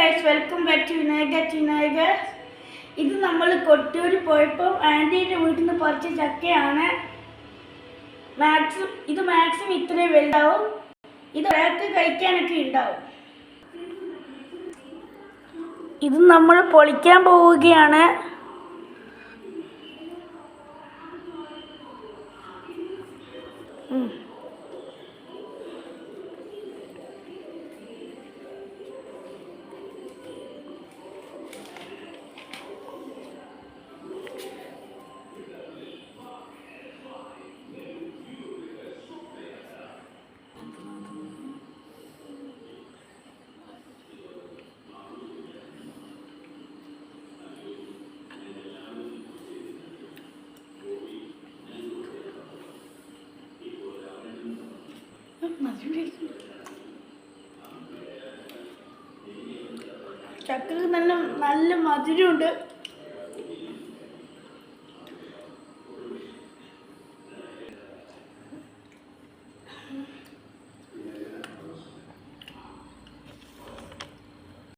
Guys, welcome back to Vinayaka. ഇത് നമ്മൾ കൊട്ടൂർ പോയപ്പോൾ ആൻറ്റീൻ്റെ വീട്ടിൽ നിന്ന് പറിച്ച ചക്കയാണ്. മാക്സിമം ഇത്രയും വലുതാവും. ഇത് ഒരാൾക്ക് കഴിക്കാനൊക്കെ ഉണ്ടാവും. ഇത് നമ്മൾ പൊളിക്കാൻ പോവുകയാണ്. ചക്കക്ക് നല്ല മധുരമുണ്ട്.